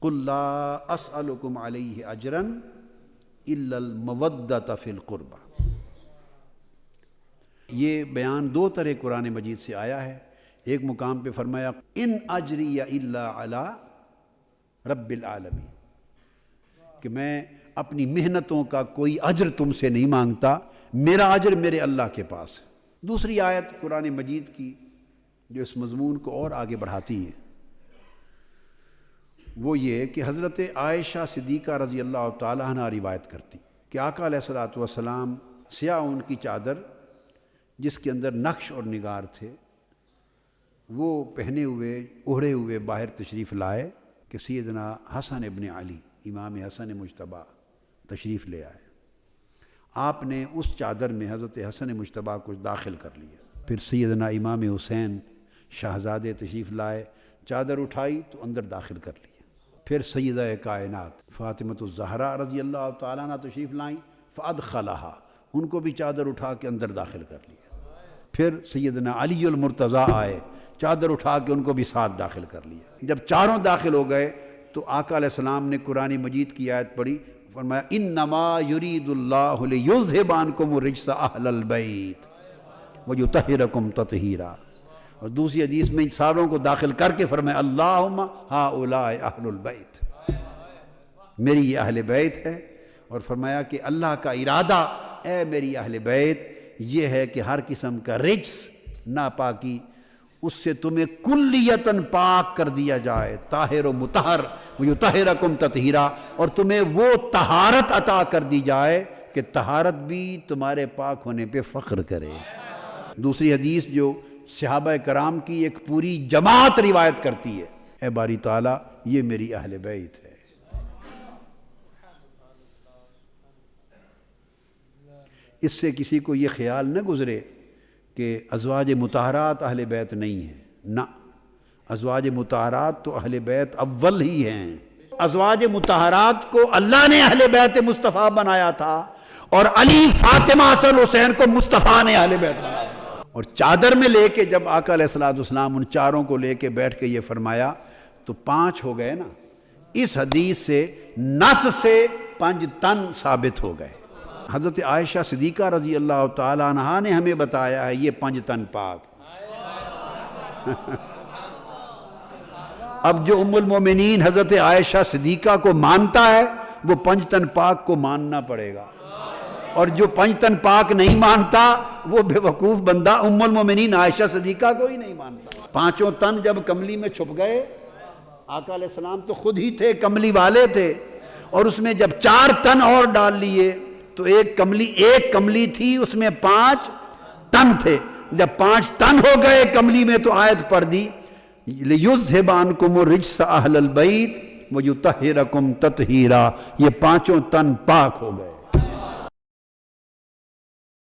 قل لا اسألکم علیہ اجرا الا المودۃ فی القربى۔ یہ بیان دو طرح قرآن مجید سے آیا ہے۔ ایک مقام پہ فرمایا ان اجری الا علی رب العالمین، کہ میں اپنی محنتوں کا کوئی اجر تم سے نہیں مانگتا، میرا اجر میرے اللہ کے پاس ہے۔ دوسری آیت قرآن مجید کی جو اس مضمون کو اور آگے بڑھاتی ہے وہ یہ کہ حضرت عائشہ صدیقہ رضی اللہ تعالیٰ عنہ روایت کرتی کہ آقا علیہ الصلوۃ والسلام سیاہ اون کی چادر جس کے اندر نقش اور نگار تھے وہ پہنے ہوئے اوڑھے ہوئے باہر تشریف لائے کہ سیدنا حسن ابن علی امام حسن مجتبیٰ تشریف لے آئے۔ آپ نے اس چادر میں حضرت حسن مجتبیٰ کو داخل کر لیا۔ پھر سیدنا امام حسین شہزادے تشریف لائے، چادر اٹھائی تو اندر داخل کر لیا۔ پھر سیدہ کائنات فاطمۃ الزہرا رضی اللہ تعالیٰ عنہ تشریف لائیں، فادخلہا، ان کو بھی چادر اٹھا کے اندر داخل کر لیا۔ پھر سیدنا علی المرتضیٰ آئے، چادر اٹھا کے ان کو بھی ساتھ داخل کر لیا۔ جب چاروں داخل ہو گئے تو آقا علیہ السلام نے قرآن مجید کی آیت پڑھی، فرمایا انما یرید اللہ لیذھب عنکم الرجس اہل البیت ویطہرکم تطہیرا۔ اور دوسری حدیث میں ان ساروں کو داخل کر کے فرمایا اللہم ہؤلاء اہل البیت، میری یہ اہل بیت ہے۔ اور فرمایا کہ اللہ کا ارادہ اے میری اہل بیت یہ ہے کہ ہر قسم کا رجس ناپاکی اس سے تمہیں کلیتاً پاک کر دیا جائے، طاہر و مطہر ویطہرکم تطہیرا، اور تمہیں وہ طہارت عطا کر دی جائے کہ طہارت بھی تمہارے پاک ہونے پہ فخر کرے۔ دوسری حدیث جو صحابہ کرام کی ایک پوری جماعت روایت کرتی ہے، اے باری تعالیٰ یہ میری اہل بیت ہے۔ اس سے کسی کو یہ خیال نہ گزرے کہ ازواج مطہرات اہل بیت نہیں ہیں، نہ، ازواج مطہرات تو اہل بیت اول ہی ہیں۔ ازواج مطہرات کو اللہ نے اہل بیت مصطفیٰ بنایا تھا، اور علی، فاطمہ، حسن، حسین کو مصطفیٰ نے اہل بیت بنایا۔ اور چادر میں لے کے جب آقا علیہ الصلوۃ والسلام ان چاروں کو لے کے بیٹھ کے یہ فرمایا تو 5 ہو گئے نا۔ اس حدیث سے نص سے 5 تن ثابت ہو گئے۔ حضرت عائشہ صدیقہ رضی اللہ تعالیٰ عنہا نے ہمیں بتایا ہے یہ 5 تن پاک۔ اب جو ام المومنین حضرت عائشہ صدیقہ کو مانتا ہے وہ 5 تن پاک کو ماننا پڑے گا، اور جو 5 تن پاک نہیں مانتا وہ بے وقوف بندہ ام المومنین عائشہ صدیقہ کو ہی نہیں مانتا۔ 5 تن جب کملی میں چھپ گئے، آقا علیہ السلام تو خود ہی تھے، کملی والے تھے، اور اس میں جب 4 تن اور ڈال لیے تو ایک کملی تھی، اس میں 5 تن تھے۔ جب 5 تن ہو گئے کملی میں تو آیت پڑھ دی لیذھب عنکم الرجس اہل البیت ویطہرکم تطہیرا، یہ 5 تن پاک ہو گئے۔